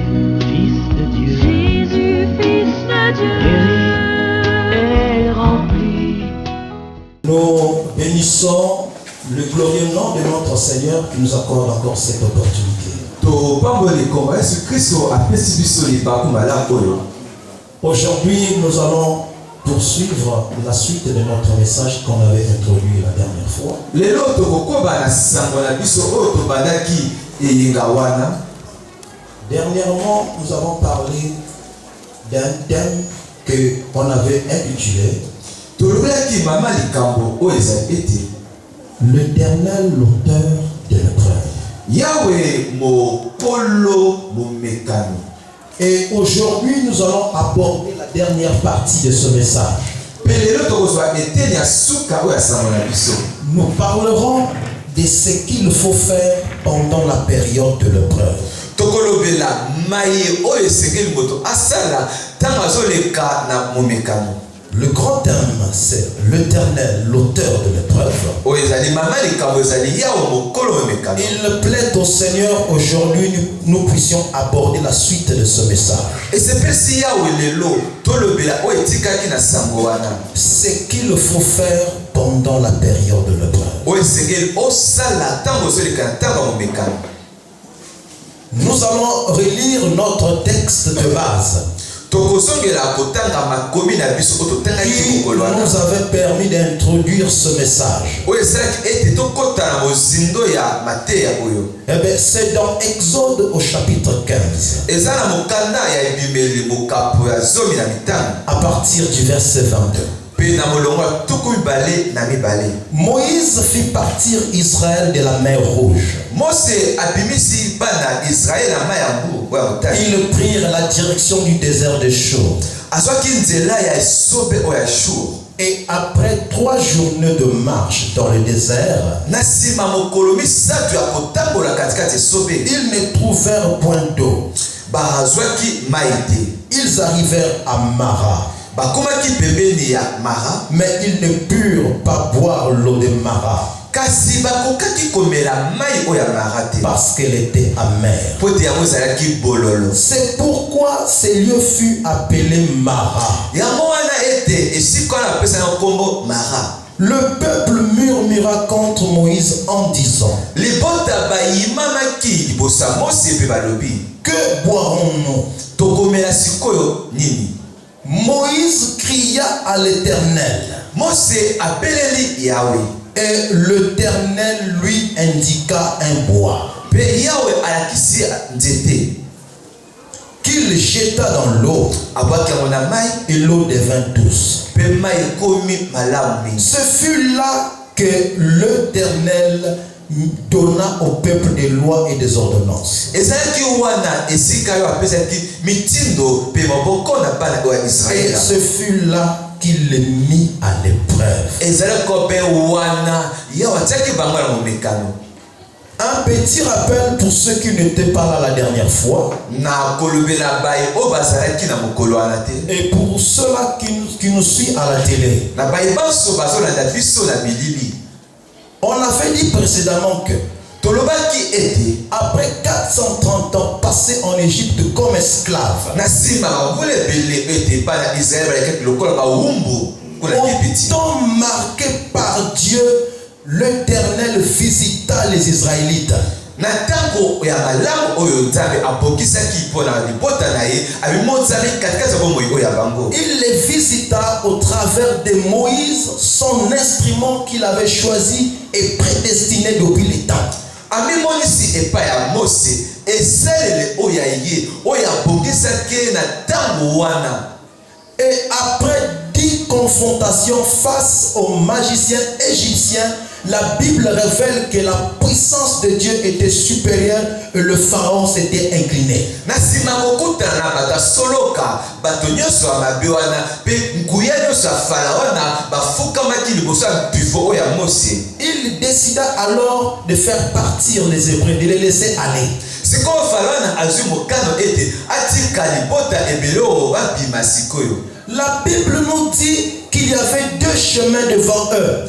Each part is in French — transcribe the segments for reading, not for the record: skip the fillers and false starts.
Fils de Dieu, Jésus, Fils de Dieu, est rempli. Nous bénissons le glorieux nom de notre Seigneur qui nous accorde encore cette opportunité. Aujourd'hui, nous allons poursuivre la suite de notre message qu'on avait introduit la dernière fois. Dernièrement, nous avons parlé d'un thème qu'on avait intitulé l'Éternel, l'auteur de l'épreuve. Et aujourd'hui, nous allons aborder la dernière partie de ce message. Nous parlerons de ce qu'il faut faire pendant la période de l'épreuve. Le grand thème, c'est l'Éternel, l'auteur de l'épreuve. Il plaît au Seigneur aujourd'hui nous puissions aborder la suite de ce message. Ce qu'il faut faire pendant la période de l'épreuve. Nous allons relire notre texte de base. Qui nous avait permis d'introduire ce message. C'est dans Exode au chapitre 15. À partir du verset 22. Moïse fit partir Israël de la mer Rouge. Ils prirent la direction du désert de Shur. Et après 3 journées de marche dans le désert, ils ne trouvèrent point d'eau. Ils arrivèrent à Mara. Mais ils ne purent pas boire l'eau de Mara parce qu'elle était amère. C'est pourquoi ce lieu fut appelé Mara. Le peuple murmura contre Moïse en disant: que boirons-nous? Moïse cria à l'Éternel. Et l'Éternel lui indiqua un bois qu'il jeta dans l'eau, et l'eau devint douce. Ce fut là que l'Éternel donna au peuple des lois et des ordonnances. Et ce fut là qu'il les mit à l'épreuve. Un petit rappel pour ceux qui n'étaient pas là la dernière fois. Et pour ceux-là qui nous suivent à la télé. On avait dit précédemment que après 430 ans passés en Égypte comme esclaves, au temps marqué par Dieu, l'Éternel visita les Israélites. Il les visita au travers de Moïse, son instrument qu'il avait choisi et prédestiné depuis les temps. Et après 10 confrontations face aux magiciens égyptiens, la Bible révèle que la puissance de Dieu était supérieure et le pharaon s'était incliné. Il décida alors de faire partir les Hébreux, de les laisser aller. La Bible nous dit qu'il y avait 2 chemins devant eux.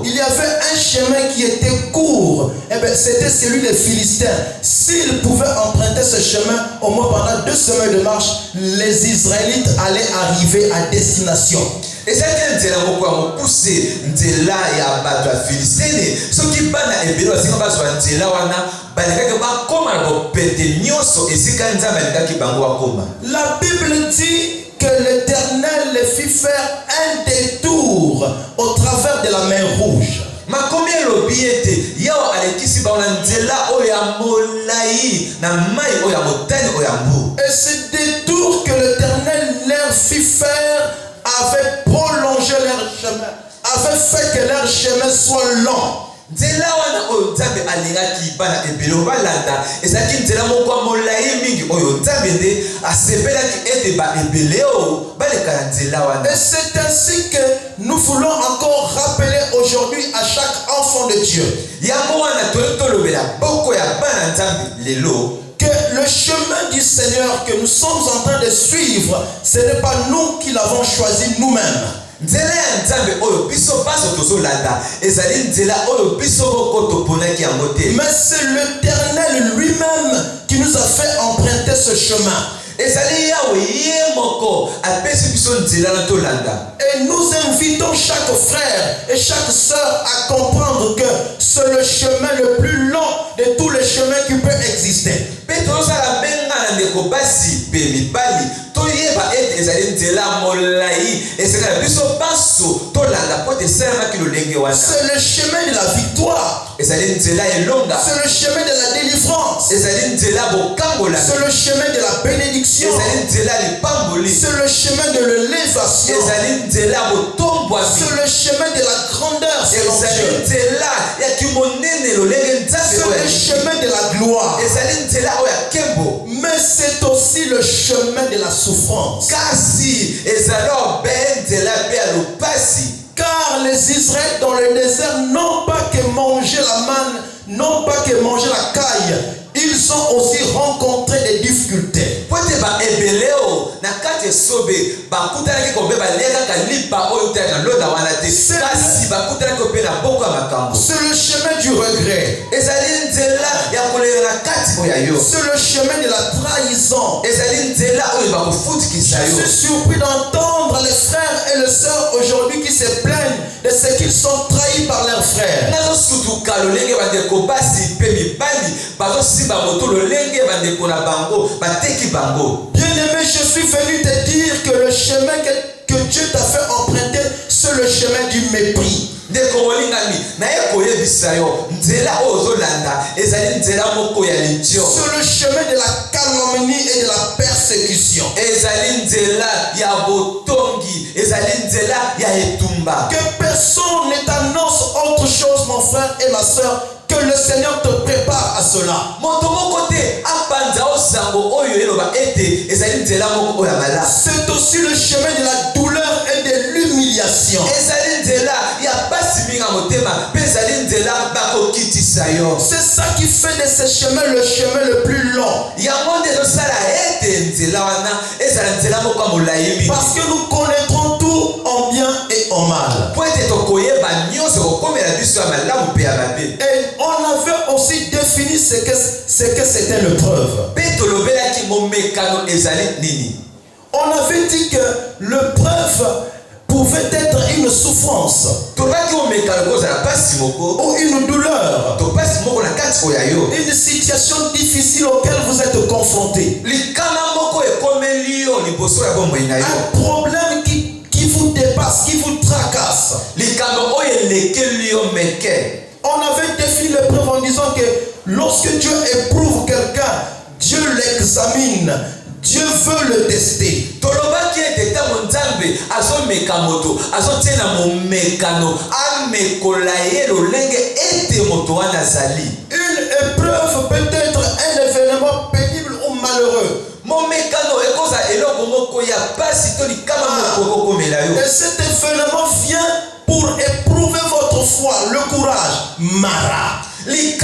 Il y avait un chemin qui était court. Eh bien, c'était celui des Philistins. S'ils pouvaient emprunter ce chemin, au moins pendant 2 semaines de marche, les Israélites allaient arriver à destination. Et ça qui est poussé de là et à battre la Philistine. Ce qui bat la ébélo, c'est qu'on va se faire là wana. La Bible dit que l'Éternel les fit faire un détour au travers de la mer Rouge. Et ce détour que l'Éternel leur fit faire avait prolongé leur chemin, avait fait que leur chemin soit long. Nzela wana oyo nzambe alingaki bana ebelo balanda ezaki nzela moko molai mingi oyo nzambe nde asepelaki ete ba ebeleo baleka na nzela wana. Et c'est ainsi que nous voulons encore rappeler aujourd'hui à chaque enfant de Dieu yango wana tolobela boko ya bana nzambe lelo que le chemin du Seigneur que nous sommes en train de suivre, ce n'est pas nous qui l'avons choisi nous-mêmes. Mais c'est l'Éternel lui-même qui nous a fait emprunter ce chemin. Et nous invitons chaque frère et chaque sœur à comprendre que c'est le chemin le plus long de tous les chemins qui peut exister. C'est le chemin de la victoire. C'est le chemin de la délivrance. C'est le chemin de la bénédiction. C'est le chemin de l'élévation. C'est le chemin de la grandeur. C'est le chemin de la gloire. Mais c'est aussi le chemin de la souffrance. Car les Israélites dans le désert n'ont pas que manger la manne, n'ont pas que manger la caille. Ils ont aussi rencontré des difficultés. C'est le chemin du regret. C'est le chemin de la trahison. Je suis surpris d'entendre les frères et les sœurs aujourd'hui qui se plaignent de ce qu'ils sont trahis par leurs frères. Bien-aimé, je suis venu te dire que le chemin que Dieu t'a fait emprunter, c'est le chemin du mépris. C'est le chemin de la calomnie et de la persécution. Que personne ne t'annonce autre chose, mon frère et ma soeur, que le Seigneur te prépare à cela. C'est aussi le chemin de la douleur et de l'humiliation. C'est ça qui fait de ce chemin le chemin le plus long. Parce que nous connaîtrons tout en bien et en mal. Et on avait aussi défini ce que c'était le preuve. On avait dit que le preuve pouvait être une souffrance ou une douleur, une situation difficile auquel vous êtes confronté, un problème qui vous dépasse, qui vous tracasse. On avait défini le preuve en disant que lorsque Dieu éprouve quelqu'un, Dieu l'examine. Dieu veut le tester. Une épreuve peut être un événement pénible ou malheureux. Et cet événement vient pour éprouver votre foi, le courage. Mara. Et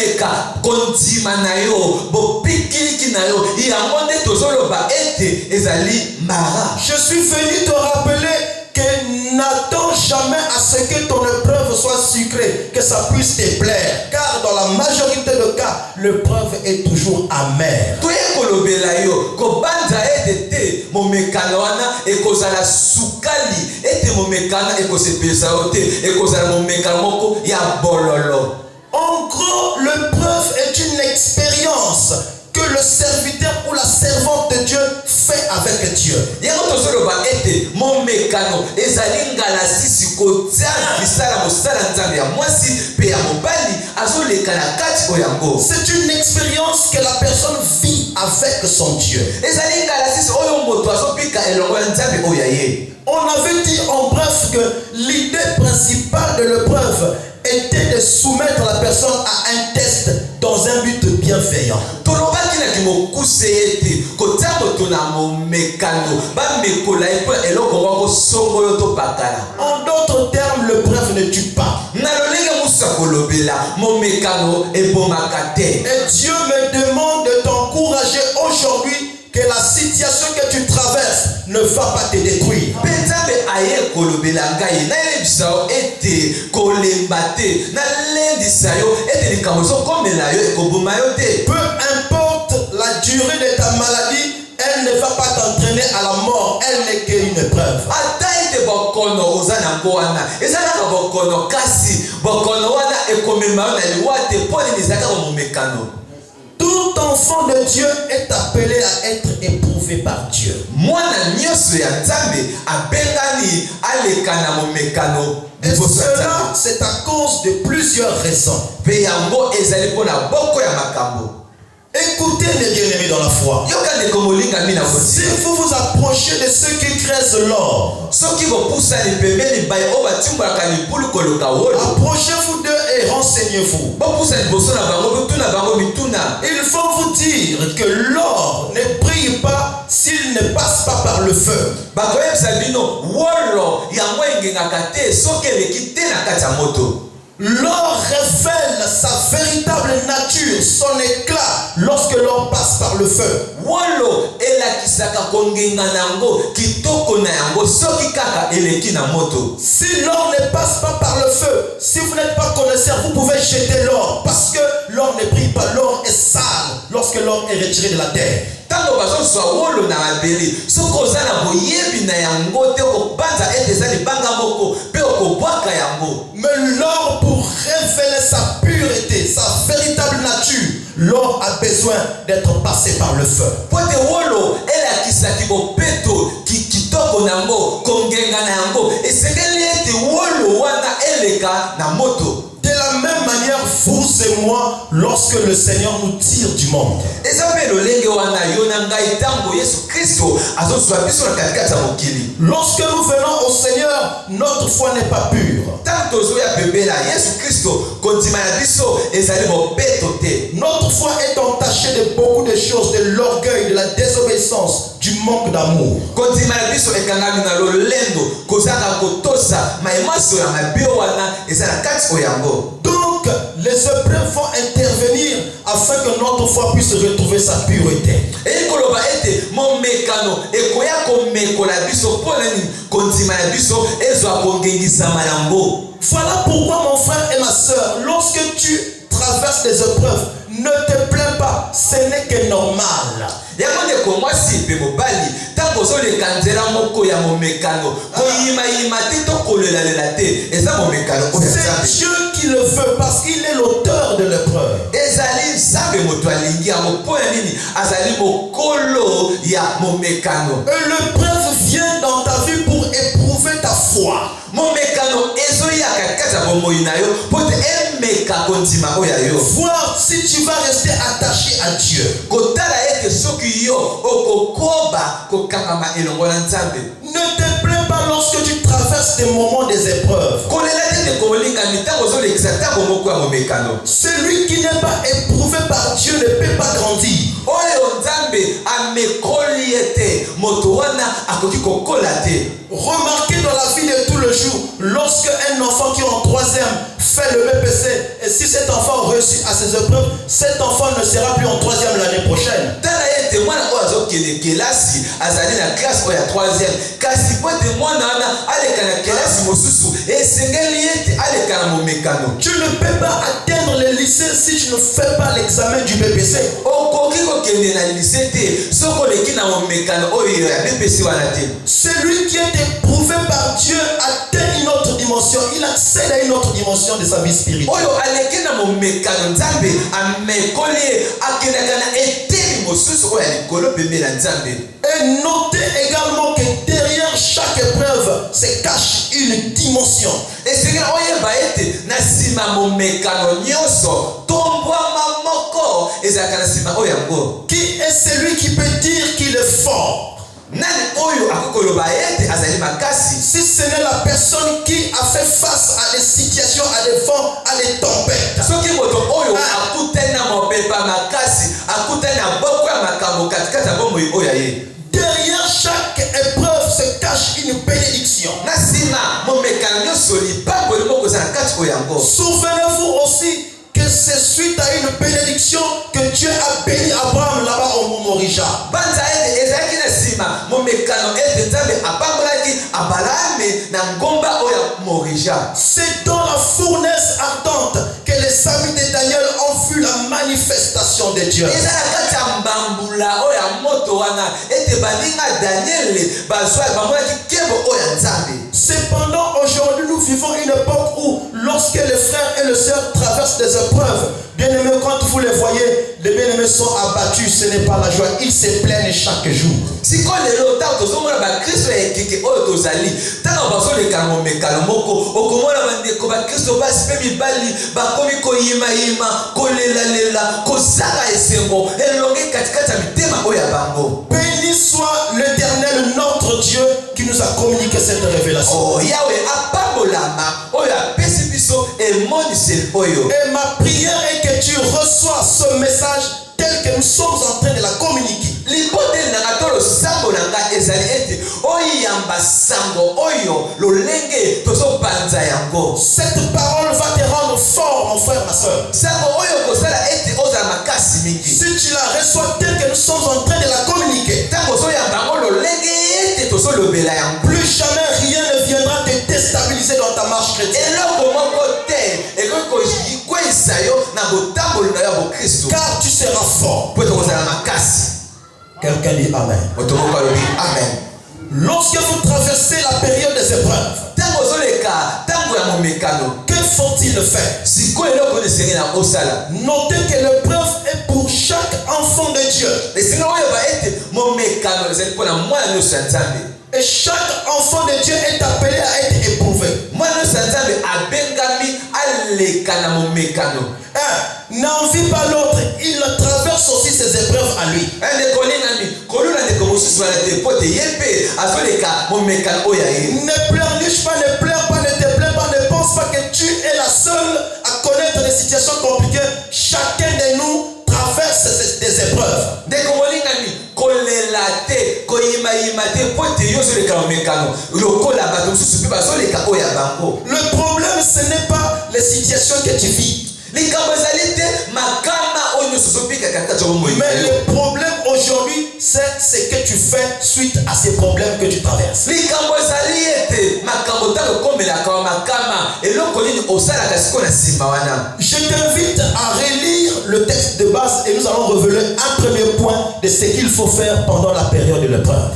bomeka kondima na yo bopikiliki na yo yango nde tozoloba ete ezali mara. Je suis venu te rappeler que n'attends jamais à ce que ton épreuve soit sucrée, que ça puisse te plaire. Car dans la majorité des cas, l'épreuve est toujours amère. Toye kolobela yo kobanza ete te momekano wana ekozala sukali ete momekano ekosepesa yo te ekozala momekano moko ya bololo. En gros, l'épreuve est une expérience que le serviteur ou la servante de Dieu fait avec Dieu. Yango tozoloba ete momekano ezali ngala sisi kotia bisala mosala nzambe ya mwasi pe ya mobali azoleka na kati oyango. C'est une expérience que la personne vit avec son Dieu. Ezali ngala sisi oyo moto azopika elongo ya nzambe oyo ye. On avait dit en bref que l'idée principale de l'épreuve était de soumettre la personne à un test dans un but bienveillant. Tolobaki na kimokuse ete kotia moto na momekano bamekola epo eloko wako songo yo topakala. En d'autres termes, l'épreuve ne tue pas. Na lolenge musa kolobela momekano ebomaka te. Et Dieu me demande de t'encourager aujourd'hui que la situation que tu traverses ne va pas te détruire. Penzabe aye kolobela ngai na elebisa yo ete kolemba te na lendisa yo ete likambo ezokomela yo ekoboma yo te. Peu importe la durée de ta maladie, elle ne va pas t'entraîner à la mort. Elle n'est qu'une épreuve. Ata ete bokono oza nango wana ezalaka bokono kasi bokono wana ekomema yo na liwa te mpo nini ezalaka momekano. Tout enfant de Dieu est appelé à être éprouvé par Dieu. Mwana nyonso ya nzambe abengani aleka na momekano. Et cela, c'est à cause de plusieurs raisons. Pe yango ezali mpona boko ya makambo. Écoutez les bien-aimés dans la foi. Yokande komolinga mina Si kosi. vous vous approchez de ceux qui creusent l'or, Soki bopusani pembeni bai oyo batimbolaka libulu koluka wolo. approchez-vous d'eux et renseignez-vous. Bopusani liboso na bango botuna bango mituna. Il faut vous dire que l'or ne brille pas s'il ne passe pas par le feu. Bakoyebisa bino wolo yango engengaka te soki eleki te na kati ya moto. L'or révèle sa véritable nature, son éclat, lorsque l'or passe par le feu. Wolo elakisaka kongenga nango kitoko na yango soki kaka eleki na moto. Si l'or ne passe pas par le feu, si vous n'êtes pas connaisseur, vous pouvez jeter l'or, parce que l'or ne brille pas, l'or est sale lorsque l'or est retiré de la terre. Tango bazozwa wolo na mabele soki oza na boyebi na yango te okobanza ete eza libanga moko mpe okobwaka yango. Mais l'or, pour révéler sa pureté, sa véritable nature, l'or a besoin d'être passé par le feu. Po te wolo elakisaki bopeto kitoko nango kongenga na yango esengeli ete wolo wana eleka na moto. De la même manière, vous et moi, lorsque le Seigneur nous tire du monde, eza mpe lolenge wana yo na ngai ntango yesu kristo azozwa biso na katikati ya mokili. lorsque nous venons au Seigneur, notre foi n'est pas pure. Ntango tozoya pembela yesu kristo kondima na biso ezali bopeto te. Notre foi est entachée de beaucoup de choses, de l'orgueil, de la désobéissance, du manque d'amour. Kondima na biso ekangami na lolendo kozaka kotosa maemaso ya mabe wana eza na kati oyango. Donc, les épreuves vont intervenir afin que notre foi puisse retrouver sa pureté. Ekoloba ete momekano ekoya komekola biso mpo nini kondima na biso ezwa kongengisama yango. Voilà pourquoi, mon frère et ma soeur, lorsque tu traverses des épreuves, ne te plains pas, ce n'est que normal. Yango ndeko mwasi mpe mobali ntango ozoleka nzela moko ya momekano koyimayima te to kolelalela te eza momekano oyo ya C'est nzambe. Dieu qui le veut parce qu'il est l'auteur de l'épreuve. Ezali nzambe moto alingi yango mpo ya nini azali mokolo ya momekano. Et l'épreuve vient dans ta vie pour éprouver ta foi. Momekano ezoya katikati ya bomoi na yo mpo te emeka kondima oyo ya yo. Voir si tu vas rester attaché à Dieu. Kotala ete soki yo okokoba kokangama elongo na nzambe. Ne te plains pas lorsque tu traverses des moments des épreuves. Kolela te kolinga mitango ozolekisa ntango moko ya momekano. Celui qui n'est pas éprouvé par Dieu ne peut pas grandir. Oyo nzambe amekoli ete moto wana akoki kokola te. Remarquez dans la vie de tous les jours, lorsque un enfant qui est en troisième fait le BPC, et si cet enfant réussit à ses épreuves, cet enfant ne sera plus en 3e l'année prochaine. Tu ne peux pas atteindre le lycée si tu ne fais pas l'examen du BPC. Celui qui est éprouvé par Dieu atteint une autre dimension. Il accède à une autre dimension de sa vie spirituelle. Et notez également que derrière chaque épreuve se cache une dimension. Qui est celui qui peut dire qu'il est fort? Si ce n'est la personne qui a fait face à des situations, à des vents, à des tempêtes. Derrière chaque épreuve se cache une bénédiction. Souvenez-vous aussi que c'est suite à une bénédiction que Dieu a béni Abraham là-bas au Mont Morija. C'est dans la fournaise ardente que les amis de Daniel ont vu la manifestation de Dieu. Cependant, aujourd'hui, nous vivons une époque où, lorsque les frères et les sœurs traversent des épreuves, bien-aimés, quand vous les voyez, les bien-aimés sont abattus, ce n'est pas la joie, ils se plaignent chaque jour. Béni soit l'Éternel, notre Dieu, qui nous a communiqué cette révélation. Et ma prière est que tu reçois ce message tel que nous sommes en train de la communiquer. Cette parole va te rendre fort, mon frère, ma soeur. Si tu la reçois telle que nous sommes en train de la communiquer, plus jamais rien ne viendra te déstabiliser dans ta marche chrétienne. Car tu seras fort. Quelqu'un dit Amen. Amen. Lorsque vous traversez la période des épreuves, que faut-il faire? Notez que l'épreuve est pour chaque enfant de Dieu. Et chaque enfant de Dieu est appelé à être éprouvé. N'envie pas l'autre, il traverse aussi ses épreuves à lui. Ne pleurniche pas, ne pleure pas, ne te plains pas, ne pense pas que tu es la seule à connaître des situations compliquées. Chacun de nous traverse des épreuves. Le problème, ce n'est pas les situations que tu vis. Mais le problème aujourd'hui, c'est ce que tu fais suite à ces problèmes que tu traverses. Je t'invite à relire le texte de base et nous allons révéler un premier point de ce qu'il faut faire pendant la période de l'épreuve.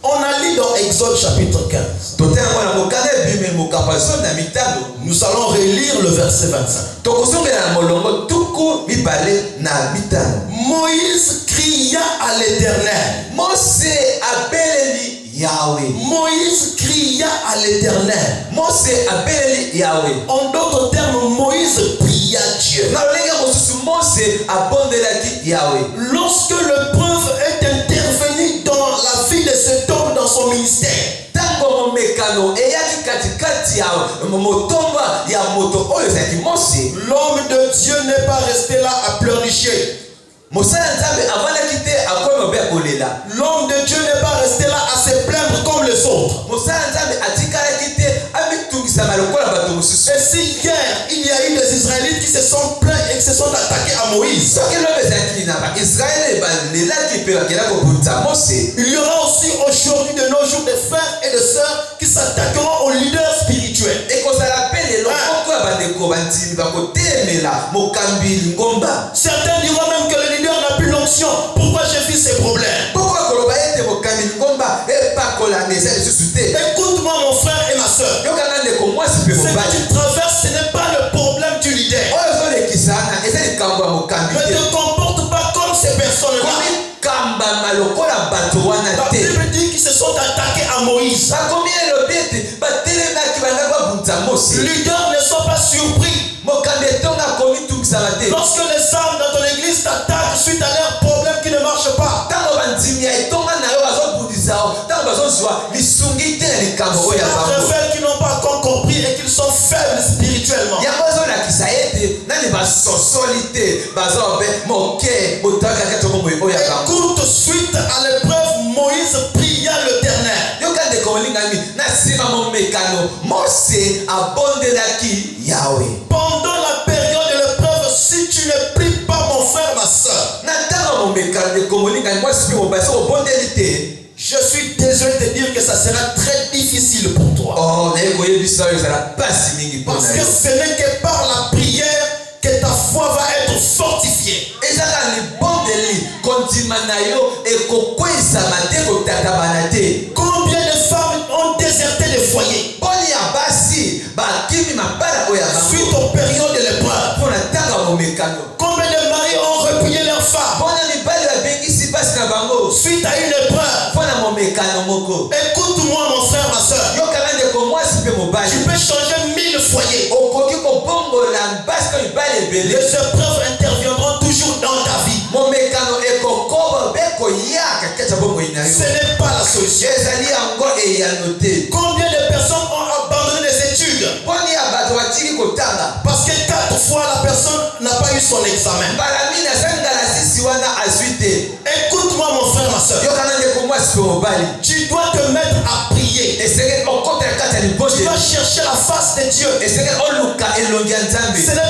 On a lu dans Exode chapitre 15. Nous allons relire le verset 25. Moïse cria à l'Éternel. Moïse cria à l'Éternel. En d'autres termes, Moïse pria Dieu. Lorsque l'épreuve est intervenue dans la vie de cet homme dans son ministère, l'homme de Dieu n'est pas resté là à pleurnicher. L'homme de Dieu n'est pas resté là à se plaindre comme les autres. Et si hier il y a eu des Israélites qui se sont plaints et qui se sont attaqués à Moïse, il y aura aussi aujourd'hui de nos jours des frères et des sœurs qui s'attaqueront aux leaders spirituels. Certains diront même que le leader n'a plus l'onction. Pourquoi j'ai vu ces problèmes? Écoute-moi mon frère et ma soeur. Ce que tu traverses, ce n'est pas le problème du leader. Ne te comporte pas comme ces personnes-là. La Bible dit qu'ils se sont attaqués à Moïse. Les leaders ne sont pas surpris. Lorsque les âmes dans ton église t'attaquent suite à leurs problèmes qui ne marchent pas, qui n'ont pas encore compris et qu'ils sont faibles spirituellement. Écoute, suite à l'épreuve, Moïse pria l'Éternel. Pendant la période de l'épreuve, si tu ne pries pas, mon frère, ma soeur, je suis désolé de dire que ça sera très difficile pour toi. Parce que ce n'est que par la prière que ta foi va être fortifiée. Combien de femmes ont déserté le foyer suite aux périodes de l'épreuve? Combien de maris ont replié leurs femmes suite à une épreuve? Écoute-moi mon frère, ma soeur. Tu peux changer 1000 foyers. Les épreuves interviendront toujours dans ta vie. Ce n'est pas la solution. Combien de personnes ont abandonné les études parce que 4 fois la personne n'a pas eu son examen? Écoute-moi mon frère, ma soeur. Tu dois te mettre à prier. Tu dois chercher la face de Dieu. Ce n'est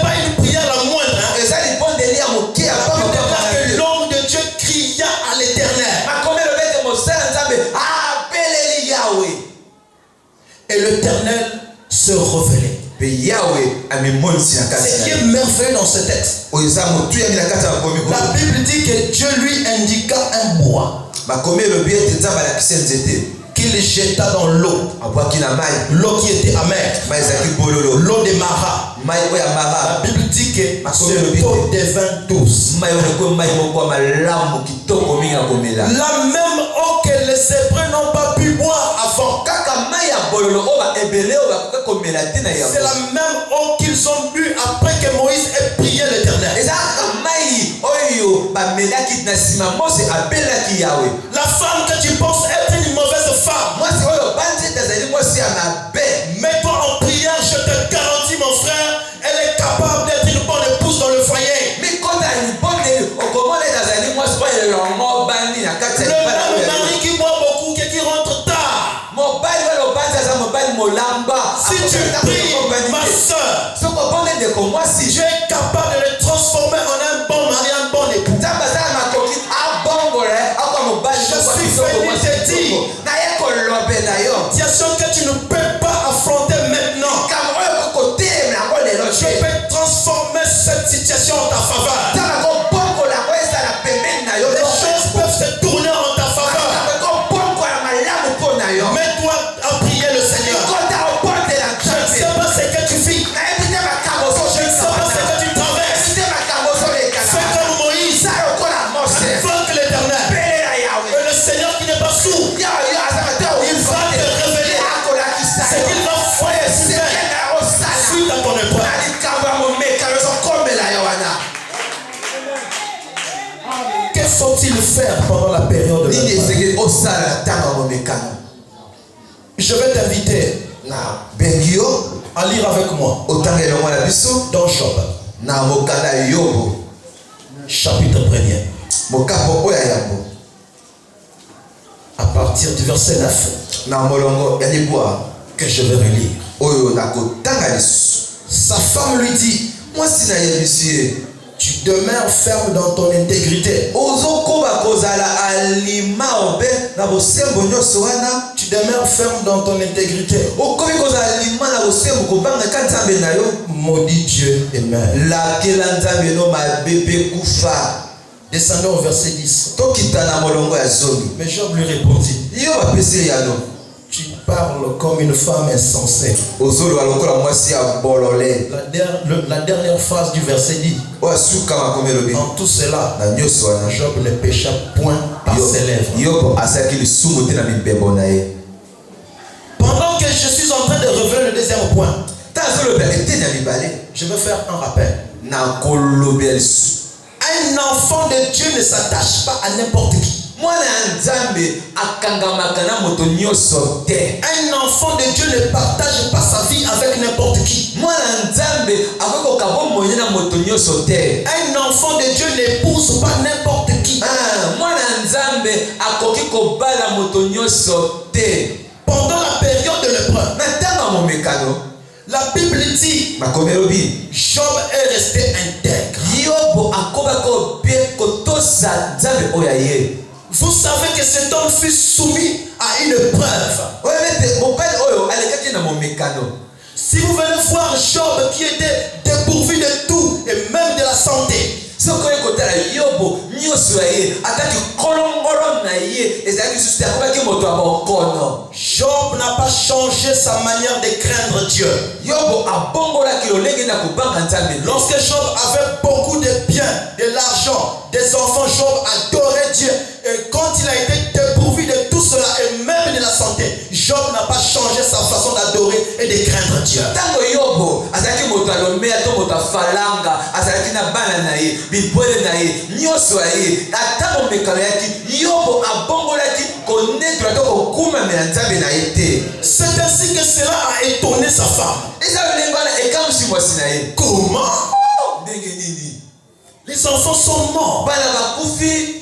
pas une prière la moindre. Que l'homme de Dieu cria à l'Éternel. Et l'Éternel se révélait. Ce qui est merveilleux dans ce texte, la Bible dit que Dieu lui indiqua un bois qu'il jeta dans l'eau, l'eau qui était amère, l'eau de Mara. La Bible dit que ce eau devint douce. La même eau que les Hébreux n'ont pas pu boire avant. C'est la même eau qu'ils ont bu après que Moïse ait prié l'Éternel. La femme que tu penses être une mauvaise femme, mets-toi en prière, je te garantis mon frère, elle est capable d'être une bonne épouse dans le foyer. Le mari qui boit beaucoup, qui rentre tard. Si tu pries, ma soeur, si je suis capable de le transformer en un bon mari, un bon époux. Je suis venu te dire, situation que tu ne peux pas affronter maintenant, je peux transformer cette situation en ta faveur. Les choses peuvent se tourner en ta faveur. Mets-toi à prier le Seigneur. Je ne sais pas ce que tu vis. Je ne sais pas ce que tu traverses. Fais comme Moïse. Invoque l'Éternel. Et le Seigneur qui n'est pas sourd, il va te révéler ce qu'il va faire suite à ton épreuve. Que faut-il faire pendant la période de l'épreuve? Je vais t'inviter à lire avec moi dans Job, chapitre 1er. mokapo oya yambo à partir du verset 9 na molongo ya libwa que je vais relire. oyo nakotanga lisusu. Sa femme lui dit, mwasi na yebisi ye tu demeures ferme dans ton intégrité. ozokoba kozala alima obe na bosembo nyonso wana. Tu demeures ferme dans ton intégrité. okomi kozala alima na bosembo kobanga ka nzambe na yo. Maudit Dieu et mère. lakela nzambe no mabe kufa. Descendons au verset 10. tokita na molongo ya zomi. Mais Job lui répondit, yo bapesi yano tu parles comme une femme insensée. ozoloba lokola mwasi ya bolole. La dernière phrase du verset dit, oyo asuka makomi elobi en tout cela, na nyonso wana Job ne pécha point par ses lèvres. yobo asalaki lisumu te na mibembo na ye. Pendant que je suis en train de revenir le deuxième point, ta azolobela eteni ya mibale je vais faire un rappel. na kolobela lisusu. Un enfant de Dieu ne s'attache pas à n'importe qui. mwana ya nzambe akangamaka na moto nyonso te. Un enfant de Dieu ne partage pas sa vie avec n'importe qui. mwana ya nzambe akoki kokaba moye na moto nyonso te. Un enfant de Dieu n'épouse pas n'importe qui. mwana ya nzambe akoki kobala moto nyonso te. Pendant la période de l'épreuve, na ntango ya momekano la Bible dit, makomi elobi Job est resté intègre. yobo akobaki obie kotosa nzambe oyo ya ye. Vous savez que cet homme fut soumis à une épreuve. oyo ete mobali oyo alekaki na momekano. Si vous venez voir Job qui était dépourvu de tout et même de la santé, soki oyo kotala yobo nyonso ya ye ataki kolongolo na ye ezalaki lisusu te akobaki moto ya bokono. Job n'a pas changé sa manière de craindre Dieu. yobo abongolaki lolenge na kobanga nzambe. Lorsque Job avait beaucoup de biens, de l'argent, des enfants, Job adorait Dieu. Et quand il a été dépourvu de tout cela et même de la santé, Job n'a pas changé sa façon d'adorer et de craindre Dieu. ntango yobo azalaki moto alomea to moto afalanga azalaki na bana na ye bibwele na ye nyonso ya ye ata momekano yaki yobo abongolaki konetola to kokumamela nzambe na ye te. C'est ainsi que cela a étonné sa femme. eza lolenge wana ekamwisi mwasi na ye. Comment? ndenge nini Les enfants sont morts. bana bakufi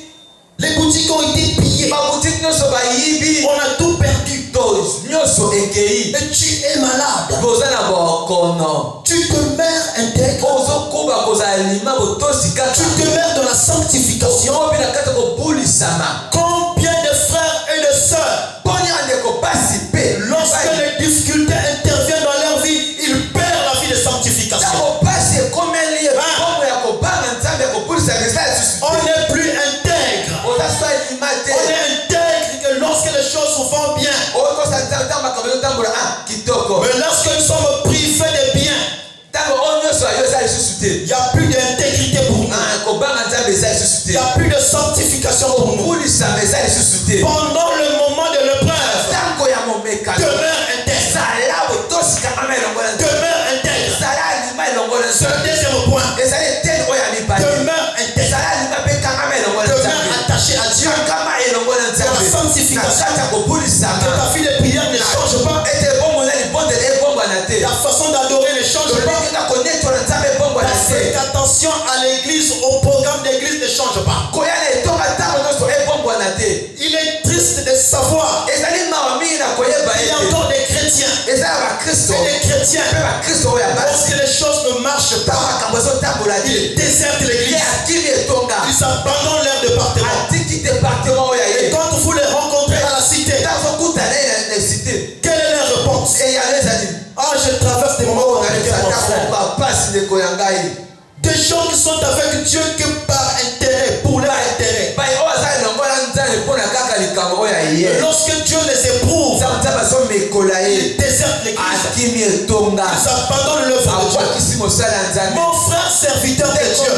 Les boutiques ont été pillées. babutiki nyonso bayibi On a tout perdu. to nyonso ekei. Et tu es malade. boza na bokono Tu demeures intègre. ozokuba kozala lima botosi kaka. Tu demeures dans la sanctification. okobi na kati kobulisama. Combien de frères et de sœurs, poni ya ndeko pasi mpe lorsque les difficultés interviennent dans leur vie, ils perdent la vie de sanctification. ntango pasi ekomeli ye bongo ya kobanga nzambe ya kobulisa eza lisusu On n'est plus intègre. ozaso alima te. On est intègre que lorsque les choses vont bien. okosa ntango makambo ezotambola kitoko. Mais lorsque nous sommes privés de biens, ntango oyo nyonso ayo eza lisusu te. il n'y a plus d'intégrité pour nous. kobanga nzambe eza lisusu Il te. n'y a plus de sanctification pour nous. kobulisama eza lisusu te. Pendant le moment de l'épreuve, ntango ya momekano demeure intègre. zala botosi kama elongola nzambe. Demeure intègre. zala alima elongola C'est le nzambe. deuxième point. ezali eteni oyo ya mibale. Demeure intègre. zala alima mpe kangama elongola Demeure nzambe. attaché à Dieu. kangama elongola nzambe. Dans la sanctification. na kati ya kobulisama. Que ta vie de prière ne change pas. ete bongo na libondeli ebongwana te. La façon d'adorer ne change pas. tolingaka konetola nzambe ebongwana La te. fréquentation à l'église, au programme d'église ne change pas. koya na etonga ntango nyonso ebongwana te. Il est triste de savoir ezali mawa mingi na koyeba qu'il y a ete encore des chrétiens eza ya bakristo et des chrétiens. mpe bakristo oyo ya basi Lorsque les choses ne marchent ntango pas, makambo ezotambola ils te désertent ye l'église. akimi etonga Ils abandonnent leur département. atiki département oyo ya Et ye. quand vous les rencontrez à la cité, ntango okutana ye na cité quelle est leur réponse? eyano ezali Ah, je traverse des moments compliqués, mon frère. bapasi ndeko ya ngai. Des gens qui sont avec Dieu que par intérêt, pour leur intérêt. bai oyo aza elongola nzambe mpona kaka likambo oyo ya ye. Lorsque Dieu les éprouve, nzambe azomekola ils ye désertent l'église. akimi etonga Ils abandonnent l'œuvre de Dieu. abwakisi mosala ya nzambe. Mon frère serviteur de Dieu,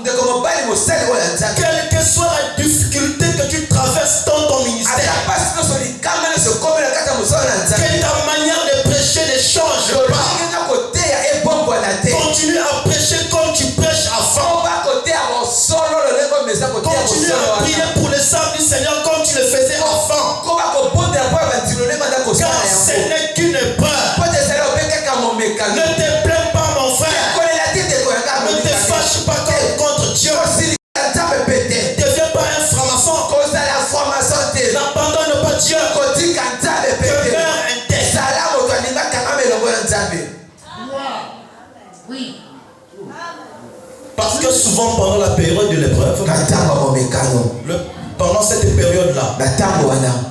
ndeko mobali mosali oyo ya nzambe quelle que soit la difficulté que tu traverses dans ton ata ministère, pasi nyonso likama nyonso ekomela kati ya mosala na nzambe que ta manière de prêcher ne change pas. lolingi na koteya ebongwana te. Continue à prêcher comme tu prêches avant. oba koteya bosolo lolenge omeza koteya Continue bosolo à wana. prier pour les âmes du Seigneur comme tu le faisais avant. koba kobondela mpo ya bandilo nde banda kosala Car ce yango n'est qu'une épreuve. po te ezali ope kaka momekano. Ne te plains pas, mon frère. kolela te ndeko ya kaka Ne te momekano. fâche pas contre Dieu. kosilika nzambe pete Te souvent pendant la période de l'épreuve, pendant cette période-là,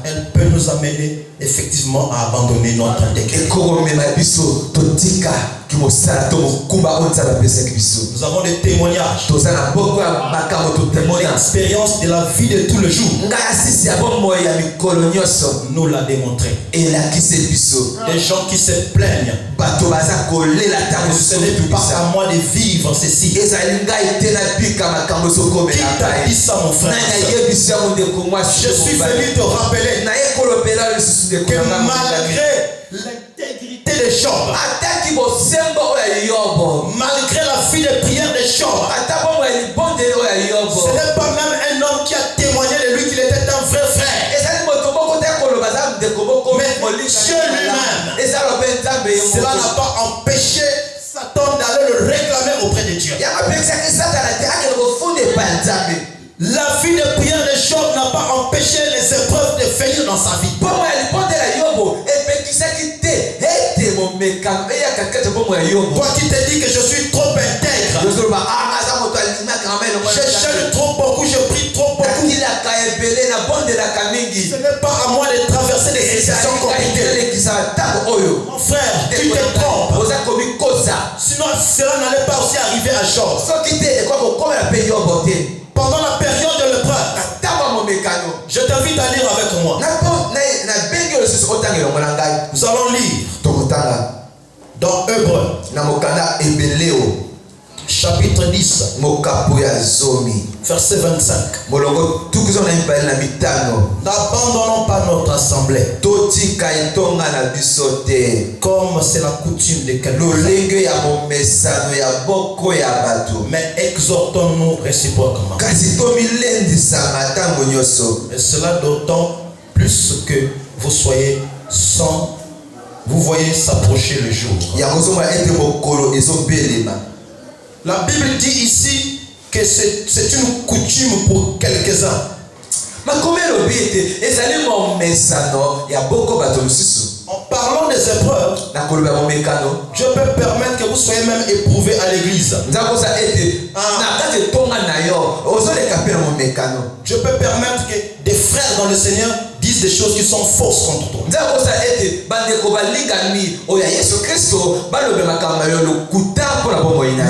elle peut nous amener effectivement à abandonner notre intégrité. Nous avons des témoignages, l'expérience de la vie de tous les jours nous l'a démontré. Des gens qui se plaignent, ce n'est pas à moi de vivre ceci. Qui t'a dit ça, mon frère? Je suis venu te rappeler que malgré l'intégrité de Job, malgré la vie de prière de Job, ce n'est pas même un homme qui a témoigné de lui qu'il était un vrai frère. Mais Dieu lui-même, cela n'a pas empêché Satan d'aller le réclamer auprès de Dieu. La vie de prière de Job n'a pas empêché les épreuves de venir dans sa vie. Toi qui te dis que je suis trop intègre, je gêne trop beaucoup, je prie trop beaucoup, ce n'est pas à moi de traverser des situations compliquées. Mon frère, tu te trompes. Sinon cela n'allait pas aussi arriver à Job. Pendant la période de l'épreuve, je t'invite à lire avec moi. Nous allons lire dans Hébreux chapitre 10 verset 25. N'abandonnons pas notre assemblée comme c'est la coutume de quelques-uns, mais exhortons-nous réciproquement, et cela d'autant plus que vous soyez sans, vous voyez s'approcher le jour. La Bible dit ici que c'est une coutume pour quelques-uns. En parlant des épreuves, Dieu peut permettre que vous soyez même éprouvés à l'église. Dieu peut permettre que des frères dans le Seigneur disent des choses qui sont fausses contre toi.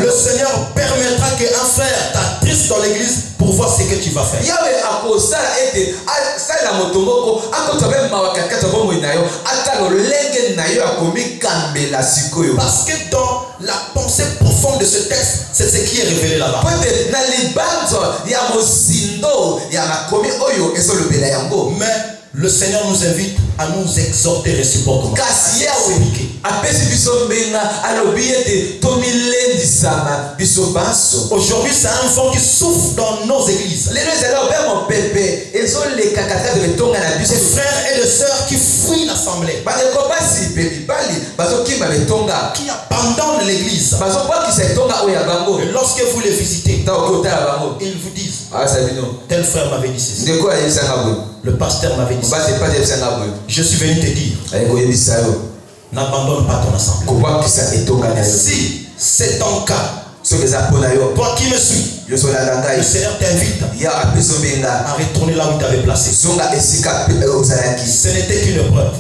Le Seigneur permettra qu'un frère t'attriste dans l'église pour voir ce que tu vas faire. Parce que dans la pensée profonde de ce texte, c'est ce qui est révélé là-bas. Mais le Seigneur nous invite à nous exhorter réciproquement. Aujourd'hui, c'est un vent qui souffle dans nos églises. Des frères et des sœurs qui fuient l'assemblée, qui abandonnent l'église. Et lorsque vous les visitez, ils vous disent: tel frère m'avait dit ceci, le pasteur m'avait dit ceci. Je suis venu te dire, n'abandonne pas ton assemblée. Si c'est ton cas, toi qui me suis, le Seigneur t'invite à retourner là où tu avais placé. Ce n'était qu'une épreuve.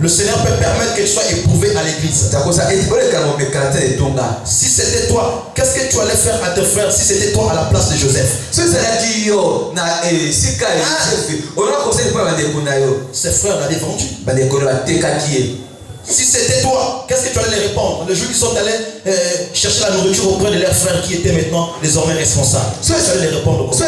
Le Seigneur peut permettre que tu sois éprouvé à l'église. Si c'était toi, qu'est-ce que tu allais faire à tes frères si c'était toi à la place de Joseph? Ses frères l'avaient vendu. Si c'était toi, qu'est-ce que tu allais les répondre? Les gens qui sont allés chercher la nourriture auprès de leurs frères qui étaient maintenant désormais responsables. Tu allais les répondre comme ça.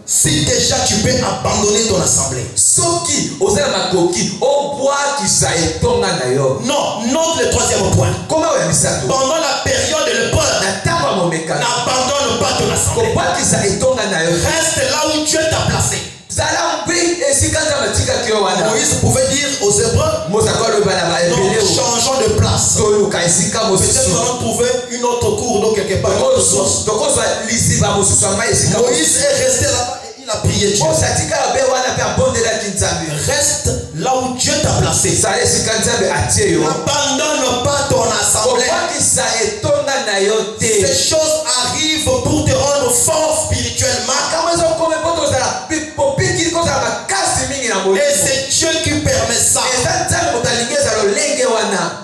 Si déjà tu peux abandonner ton assemblée. Non, note le troisième point. Pendant la période de l'épreuve, n'abandonne pas ton assemblée. Reste là où Dieu t'a placé. Moïse pouvait dire aux Hébreux: non, changeons de place. Peut-être nous allons trouver une autre cour d'eau quelque part. Moïse est resté là-bas et il Il a prié Dieu. osatikala be wana mpe abondelaki nzambe Reste là où Dieu t'a placé. sala esika nzambe atie yo N'abandonne pas ton assemblée. kobakisa etonga na yo te Ces choses arrivent pour te rendre fort spirituellement. makambo ezokoma mpo tozala popikili kozala makasi mingi na Et molimo c'est Dieu qui permet ça. eza nzambe moto alingi eza lolenge wana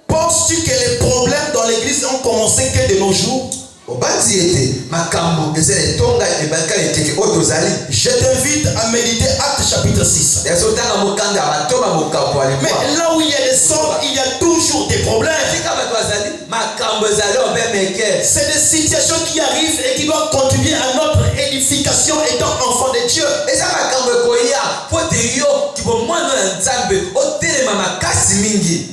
Penses-tu que les problèmes dans l'église ont commencé que de nos jours? obanzi ete makambo eza etonga ebandika eteke oyo tozali Je t'invite à méditer Actes chapitre 6. ezotanga mokanda ya batonga mokapo ya Mais likwa là où il y a des sorts, il y a toujours des problèmes. tika bato bazali makambo ezali obe meke C'est des situations qui arrivent et qui doivent contribuer à notre édification étant enfant de Dieu. eza makambo ekoya po te yo kibomwana na nzambe otelema makasi mingi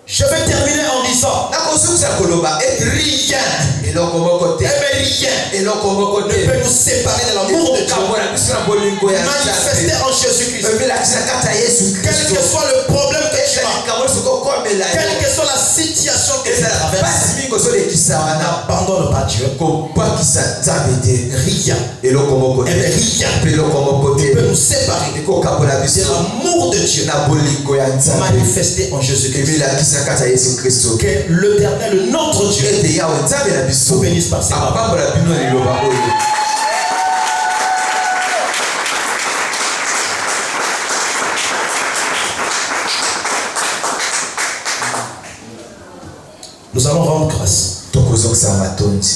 Je vais terminer en disant, nakosukisa koloba ete rien, eloko moko te mais rien eloko moko ne te peut nous séparer de l'amour de Dieu ekokambola biso na bolingo ya manifesté nzambe en Jésus-Christ. ebelakisa kati ya yesu Quel kristo que soit le problème que tu eza as, likambo nyonso kokomela quelle yo que soit la situation que tu ezala traverses, pasi mingi ozolekisa wana n'abandonne pas Dieu. kobwakisa nzambe te Rien, eloko moko te rien mpe eloko moko ne te peut nous séparer ekokabola de biso l'amour de Dieu na bolingo ya nzambe manifesté en Jésus-Christ. ebelakisa kati ya yesu kristo Que l'Éternel, notre Dieu, ete yawe nzambe na biso vous bénisse par ses paroles. apambola bino na liloba oyo Nous allons rendre grâce. tokozokisa matondi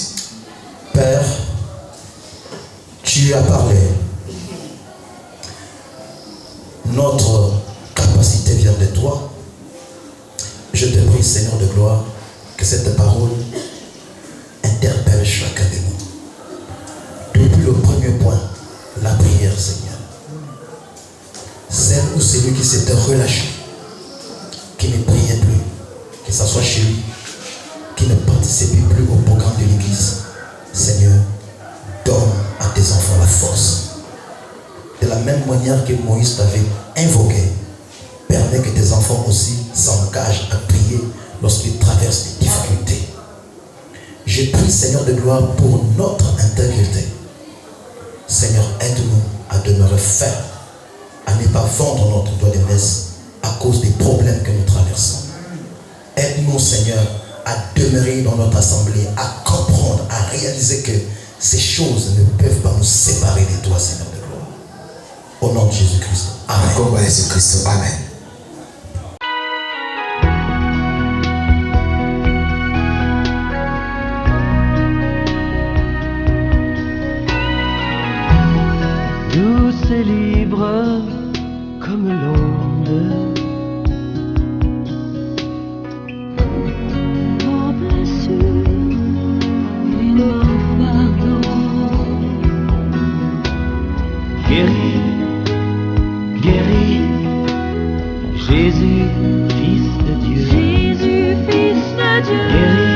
Père, tu as parlé. Notre capacité vient de toi. Je te prie, Seigneur de gloire, que cette parole interpelle chacun de nous. Depuis le premier point, la prière, Seigneur. Celle ou celui qui s'était relâché, qui ne priait plus, que ce soit chez lui, qui ne participait plus au programme de l'Église. Seigneur, donne à tes enfants la force. De la même manière que Moïse t'avait invoqué, permets que tes enfants aussi s'engagent à prier lorsqu'ils traversent des difficultés. Je prie, Seigneur de gloire, pour notre intégrité. Seigneur, aide-nous à demeurer fermes, à ne pas vendre notre doigt de messe à cause des problèmes que nous traversons. Aide-nous, Seigneur, à demeurer dans notre assemblée, à comprendre, à réaliser que ces choses ne peuvent pas nous séparer de toi, Seigneur de gloire. Au nom de Jésus-Christ. Amen. kombo ya yesu kristo amen douce et libre comme l'onde. Nos blessures et nos fardeaux. Guéri, guéri, Jésus, Fils de Dieu. Jésus, Fils de Dieu. Guéri,